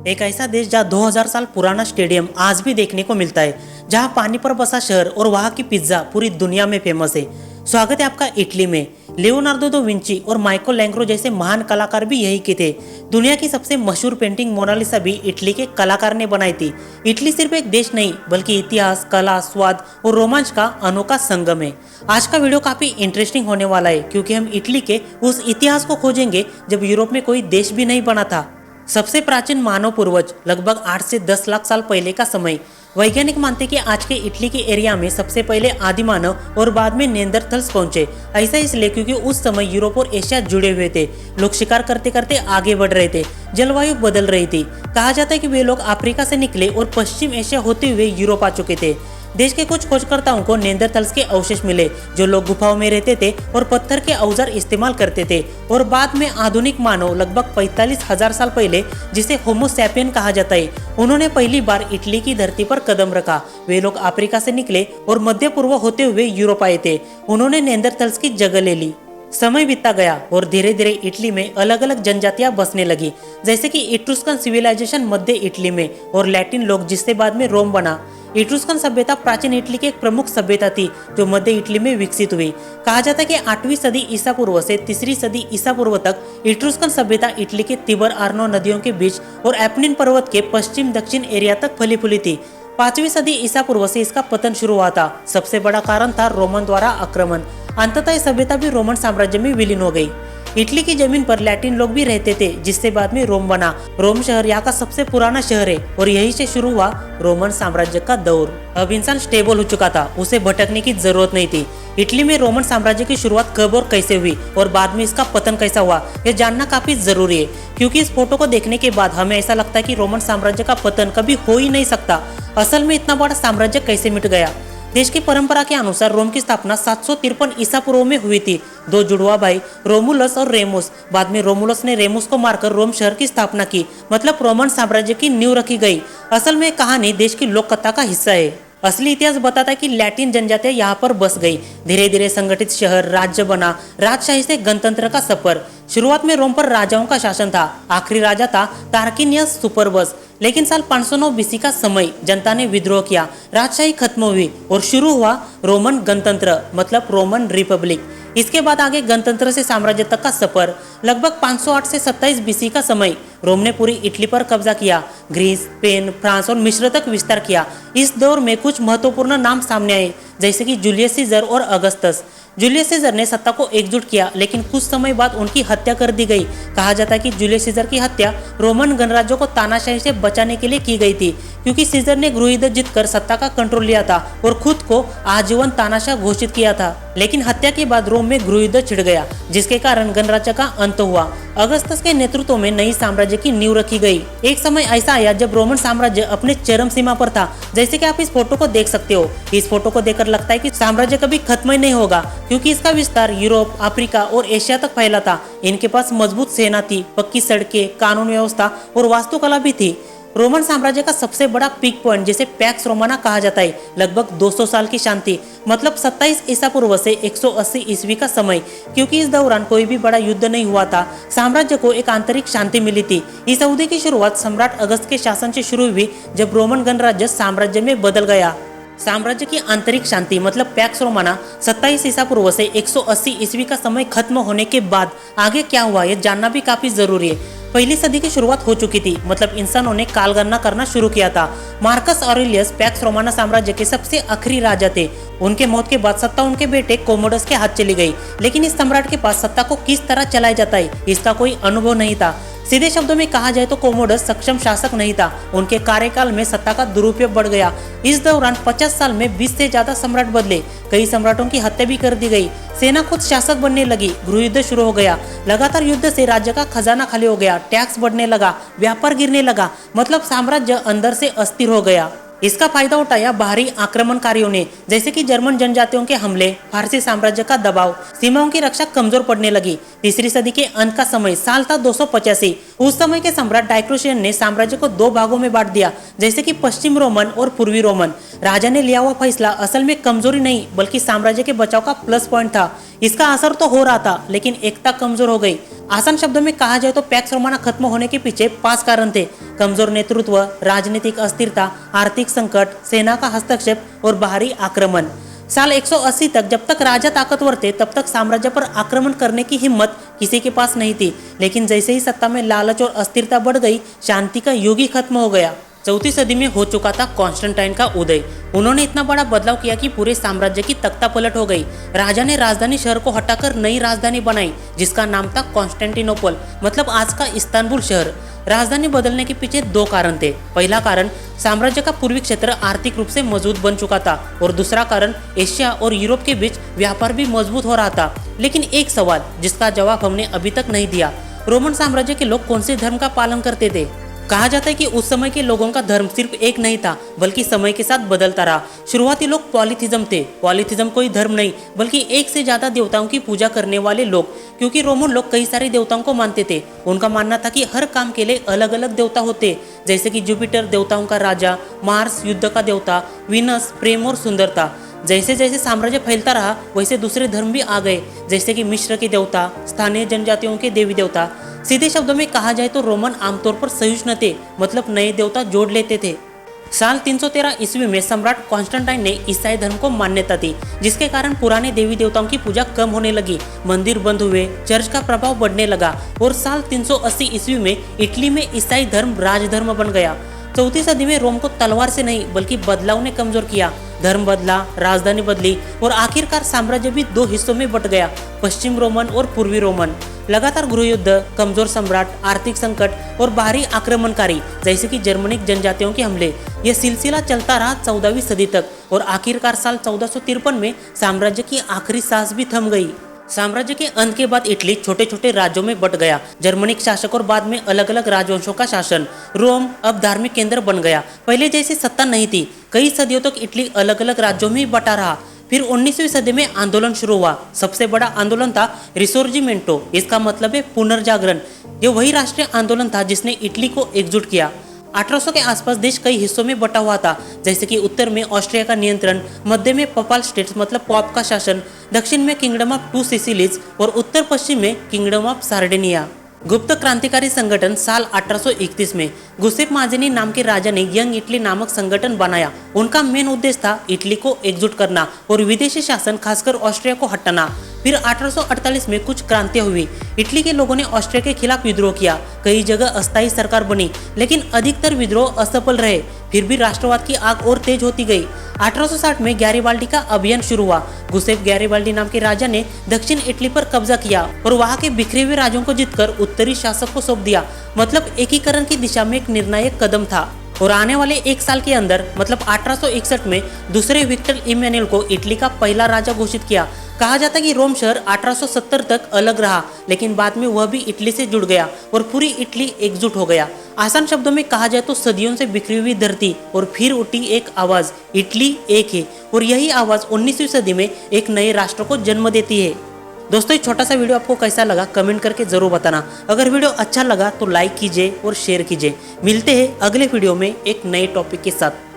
एक ऐसा देश जहाँ 2000 साल पुराना स्टेडियम आज भी देखने को मिलता है, जहाँ पानी पर बसा शहर और वहाँ की पिज्जा पूरी दुनिया में फेमस है। स्वागत है आपका इटली में। लियोनार्डो दो विंची और माइकल लैंग्रो जैसे महान कलाकार भी यही के थे। दुनिया की सबसे मशहूर पेंटिंग मोनालिसा भी इटली के कलाकार ने बनाई थी। इटली सिर्फ एक देश नहीं बल्कि इतिहास, कला, स्वाद और रोमांच का अनोखा संगम है। आज का वीडियो काफी इंटरेस्टिंग होने वाला है क्योंकि हम इटली के उस इतिहास को खोजेंगे जब यूरोप में कोई देश भी नहीं बना था। सबसे प्राचीन मानव पूर्वज लगभग 8 से 10 लाख साल पहले का समय। वैज्ञानिक मानते कि आज के इटली के एरिया में सबसे पहले आदि मानव और बाद में नेंदरथल्स पहुंचे। ऐसा इसलिए क्योंकि उस समय यूरोप और एशिया जुड़े हुए थे। लोग शिकार करते करते आगे बढ़ रहे थे, जलवायु बदल रही थी। कहा जाता है कि वे लोग अफ्रीका से निकले और पश्चिम एशिया होते हुए यूरोप आ चुके थे। देश के कुछ खोजकर्ताओं को नेंदरथल्स के अवशेष मिले, जो लोग गुफाओं में रहते थे और पत्थर के औजार इस्तेमाल करते थे। और बाद में आधुनिक मानव लगभग 45,000 साल पहले, जिसे होमो सैपियन कहा जाता है, उन्होंने पहली बार इटली की धरती पर कदम रखा। वे लोग अफ्रीका से निकले और मध्य पूर्व होते हुए यूरोप आए थे। उन्होंने नेंदरथल्स की जगह ले ली। समय बीतता गया और धीरे धीरे इटली में अलग अलग जनजातियां बसने लगी, जैसे कि इट्रुस्कन सिविलाइजेशन मध्य इटली में और लैटिन लोग, जिससे बाद में रोम बना। इट्रुस्कन सभ्यता प्राचीन इटली की एक प्रमुख सभ्यता थी जो मध्य इटली में विकसित हुई। कहा जाता है कि 8वीं सदी ईसा पूर्व से 3री सदी ईसा पूर्व तक इट्रुस्कन सभ्यता इटली के तिबर आर्नो नदियों के बीच और एपनिन पर्वत के पश्चिम दक्षिण एरिया तक फैली फूली थी। 5वीं सदी ईसा पूर्व से इसका पतन शुरू हुआ था। सबसे बड़ा कारण था रोमन द्वारा आक्रमण। अंततः यह सभ्यता भी रोमन साम्राज्य में विलीन हो गई। इटली की जमीन पर लैटिन लोग भी रहते थे, जिससे बाद में रोम बना। रोम शहर यहाँ का सबसे पुराना शहर है और यहीं से शुरू हुआ रोमन साम्राज्य का दौर। अब इंसान स्टेबल हो चुका था, उसे भटकने की जरूरत नहीं थी। इटली में रोमन साम्राज्य की शुरुआत कब और कैसे हुई और बाद में इसका पतन कैसा हुआ, यह जानना काफी जरूरी है, क्योंकि इस फोटो को देखने के बाद हमें ऐसा लगता है कि रोमन साम्राज्य का पतन कभी हो ही नहीं सकता। असल में इतना बड़ा साम्राज्य कैसे मिट गया? देश की परंपरा के अनुसार रोम की स्थापना 753 ईसा पूर्व में हुई थी। 2 जुड़वा भाई रोमुलस और रेमुस, बाद में रोमुलस ने रेमुस को मारकर रोम शहर की स्थापना की, मतलब रोमन साम्राज्य की नींव रखी गई। असल में कहानी देश की लोक कथा का हिस्सा है। असली इतिहास बताता है कि लैटिन जनजातियां यहाँ पर बस गई। धीरे धीरे संगठित शहर, राज्य बना। राजशाही से गणतंत्र का सफर। शुरुआत में रोम पर राजाओं का शासन था। आखिरी राजा था तार्किनियस सुपरबस। लेकिन साल 509 बीसी का समय जनता ने विद्रोह किया, राजशाही खत्म हुई और शुरू हुआ रोमन गणतंत्र, मतलब रोमन रिपब्लिक। इसके बाद आगे गणतंत्र से साम्राज्य तक का सफर। लगभग 508 से 27 बीसी का समय रोम ने पूरी इटली पर कब्जा किया। ग्रीस, स्पेन, फ्रांस और मिस्र तक विस्तार किया। इस दौर में कुछ महत्वपूर्ण नाम सामने आए, जैसे कि जूलियस सीजर और अगस्तस। जूलियस सीजर ने सत्ता को एकजुट किया, लेकिन कुछ समय बाद उनकी हत्या कर दी गई। कहा जाता है कि जूलियस सीजर की हत्या रोमन गणराज्यों को तानाशाही से बचाने के लिए की गई थी, क्योंकि सीजर ने गृहयुद्ध जीतकर सत्ता का कंट्रोल लिया था और खुद को आजीवन तानाशाह घोषित किया था। लेकिन हत्या के बाद रोम में गृहयुद्ध छिड़ गया, जिसके कारण गणराज्य का अंत हुआ। अगस्तस के नेतृत्व में नई साम्राज्य की नींव रखी गई। एक समय ऐसा आया जब रोमन साम्राज्य अपने चरम सीमा पर था, जैसे कि आप इस फोटो को देख सकते हो। इस फोटो को देखकर लगता है कि साम्राज्य कभी खत्म ही नहीं होगा, क्योंकि इसका विस्तार यूरोप, अफ्रीका और एशिया तक फैला था। इनके पास मजबूत सेना थी, पक्की सड़कें, कानून व्यवस्था और वास्तुकला भी थी। रोमन साम्राज्य का सबसे बड़ा पीक पॉइंट, जिसे पैक्स रोमाना कहा जाता है, लगभग 200 साल की शांति, मतलब 27 ईसा पूर्व से 180 ईस्वी का समय, क्योंकि इस दौरान कोई भी बड़ा युद्ध नहीं हुआ था। साम्राज्य को एक आंतरिक शांति मिली थी। इस अवधि की शुरुआत सम्राट अगस्त के शासन से शुरू हुई, जब रोमन गणराज्य साम्राज्य में बदल गया। साम्राज्य की आंतरिक शांति, मतलब पैक्स रोमाना, 27 ईसा पूर्व से 180 ईस्वी का समय खत्म होने के बाद आगे क्या हुआ, यह जानना भी काफी जरूरी है। पहली सदी की शुरुआत हो चुकी थी, मतलब इंसानों ने कालगणना करना शुरू किया था। मार्कस ऑरेलियस पैक्स रोमाना साम्राज्य के सबसे आखिरी राजा थे। उनके मौत के बाद सत्ता उनके बेटे कोमोडस के हाथ चली गई, लेकिन इस सम्राट के पास सत्ता को किस तरह चलाया जाता है, इसका कोई अनुभव नहीं था। सीधे शब्दों में कहा जाए तो कोमोडस सक्षम शासक नहीं था। उनके कार्यकाल में सत्ता का दुरुपयोग बढ़ गया। इस दौरान 50 साल में 20 से ज्यादा सम्राट बदले। कई सम्राटों की हत्या भी कर दी गई। सेना खुद शासक बनने लगी। गृहयुद्ध शुरू हो गया। लगातार युद्ध से राज्य का खजाना खाली हो गया, टैक्स बढ़ने लगा, व्यापार गिरने लगा, मतलब साम्राज्य अंदर से अस्थिर हो गया। इसका फायदा उठाया बाहरी आक्रमणकारियों ने, जैसे कि जर्मन जनजातियों के हमले, फारसी साम्राज्य का दबाव। सीमाओं की रक्षा कमजोर पड़ने लगी। 3री सदी के अंत का समय, साल था 285। उस समय के सम्राट डायक्लोशियन ने साम्राज्य को 2 भागों में बांट दिया, जैसे कि पश्चिम रोमन और पूर्वी रोमन। राजा ने लिया हुआ फैसला असल में कमजोरी नहीं बल्कि साम्राज्य के बचाव का प्लस पॉइंट था। इसका असर तो हो रहा था, लेकिन एकता कमजोर हो गई। आसान शब्दों में कहा जाए तो पैक्स रोमाना खत्म होने के पीछे 5 कारण थे। कमजोर नेतृत्व, राजनीतिक अस्थिरता, आर्थिक संकट, सेना का हस्तक्षेप और बाहरी आक्रमण। साल 180 तक जब तक राजा ताकतवर थे तब तक साम्राज्य पर आक्रमण करने की हिम्मत किसी के पास नहीं थी, लेकिन जैसे ही सत्ता में लालच और अस्थिरता बढ़ गई, शांति का युग ही खत्म हो गया। 4वीं सदी में हो चुका था कॉन्स्टेंटाइन का उदय। उन्होंने इतना बड़ा बदलाव किया कि पूरे साम्राज्य की तख्ता पलट हो गई। राजा ने राजधानी शहर को हटाकर नई राजधानी बनाई जिसका नाम था कॉन्स्टेंटिनोपल, मतलब आज का इस्तांबुल शहर। राजधानी बदलने के पीछे 2 कारण थे। पहला कारण, साम्राज्य का पूर्वी क्षेत्र आर्थिक रूप से मजबूत बन चुका था और दूसरा कारण, एशिया और यूरोप के बीच व्यापार भी मजबूत हो रहा था। लेकिन एक सवाल जिसका जवाब हमने अभी तक नहीं दिया, रोमन साम्राज्य के लोग कौन से धर्म का पालन करते थे? कहा जाता है कि उस समय के लोगों का धर्म सिर्फ एक नहीं था बल्कि समय के साथ बदलता रहा। शुरुआती लोग पॉलीथिज्म थे। पॉलीथिज्म कोई धर्म नहीं बल्कि एक से ज्यादा देवताओं की पूजा करने वाले लोग, क्योंकि रोमन लोग कई सारे देवताओं को मानते थे। उनका मानना था कि हर काम के लिए अलग अलग देवता होते, जैसे कि जुपिटर देवताओं का राजा, मार्स युद्ध का देवता, वीनस प्रेम और सुंदरता। जैसे जैसे साम्राज्य फैलता रहा वैसे दूसरे धर्म भी आ गए, जैसे कि मिस्र के देवता, स्थानीय जनजातियों के देवी देवता। सीधे शब्दों में कहा जाए तो रोमन आमतौर पर सहिष्णु थे, मतलब नए देवता जोड़ लेते थे। साल 313 ईस्वी में सम्राट कॉन्स्टेंटाइन ने ईसाई धर्म को मान्यता दी, जिसके कारण पुराने देवी देवताओं की पूजा कम होने लगी, मंदिर बंद हुए, चर्च का प्रभाव बढ़ने लगा और साल 380 ईस्वी में इटली में ईसाई धर्म राजधर्म बन गया। 4वीं सदी में रोम को तलवार से नहीं बल्कि बदलाव ने कमजोर किया। धर्म बदला, राजधानी बदली और आखिरकार साम्राज्य भी 2 हिस्सों में बंट गया, पश्चिम रोमन और पूर्वी रोमन। लगातार गृहयुद्ध, कमजोर सम्राट, आर्थिक संकट और बाहरी आक्रमणकारी जैसे कि जर्मनिक जनजातियों के हमले, यह सिलसिला चलता रहा 14वीं सदी तक और आखिरकार साल 1453 में साम्राज्य की आखिरी सांस भी थम गई। साम्राज्य के अंत के बाद इटली छोटे छोटे राज्यों में बंट गया। जर्मनिक शासक और बाद में अलग अलग राजवंशों का शासन। रोम अब धार्मिक केंद्र बन गया। पहले जैसी सत्ता नहीं थी। कई सदियों तक इटली अलग अलग राज्यों में बटा रहा। फिर 19वीं सदी में आंदोलन शुरू हुआ। सबसे बड़ा आंदोलन था रिसोर्जिमेंटो, इसका मतलब है पुनर्जागरण। यह वही राष्ट्रीय आंदोलन था जिसने इटली को एकजुट किया। 1800 के आसपास देश कई हिस्सों में बटा हुआ था, जैसे कि उत्तर में ऑस्ट्रिया का नियंत्रण, मध्य में पपाल स्टेट्स मतलब पॉप का शासन, दक्षिण में किंगडम ऑफ 2 सिसिलीज और उत्तर पश्चिम में किंगडम ऑफ सार्डिनिया। गुप्त क्रांतिकारी संगठन साल 1831 में गुसेप माज़िनी नाम के राजा ने यंग इटली नामक संगठन बनाया। उनका मेन उद्देश्य था इटली को एकजुट करना और विदेशी शासन खासकर ऑस्ट्रिया को हटाना। फिर 1848 में कुछ क्रांतियां हुई। इटली के लोगों ने ऑस्ट्रिया के खिलाफ विद्रोह किया। कई जगह अस्थायी सरकार बनी, लेकिन अधिकतर विद्रोह असफल रहे। फिर भी राष्ट्रवाद की आग और तेज होती गई। 1860 में गैरिबाल्डी का अभियान शुरू हुआ। गुसेप गैरिबाल्डी नाम के राजा ने दक्षिण इटली पर कब्जा किया और वहां के बिखरे हुए राज्यों को जीतकर उत्तरी शासक को सौंप दिया। मतलब एकीकरण की दिशा में एक निर्णायक कदम था। और आने वाले 1 साल के अंदर मतलब 1861 में दूसरे विक्टर इमैनुएल को इटली का पहला राजा घोषित किया। कहा जाता है कि रोम शहर 1870 तक अलग रहा, लेकिन बाद में वह भी इटली से जुड़ गया और पूरी इटली एकजुट हो गया। आसान शब्दों में कहा जाए तो सदियों से बिखरी हुई धरती और फिर उठी एक आवाज, इटली एक है। और यही आवाज 19वीं सदी में एक नए राष्ट्र को जन्म देती है। दोस्तों, ये छोटा सा वीडियो आपको कैसा लगा कमेंट करके जरूर बताना। अगर वीडियो अच्छा लगा तो लाइक कीजिए और शेयर कीजिए। मिलते हैं अगले वीडियो में एक नए टॉपिक के साथ।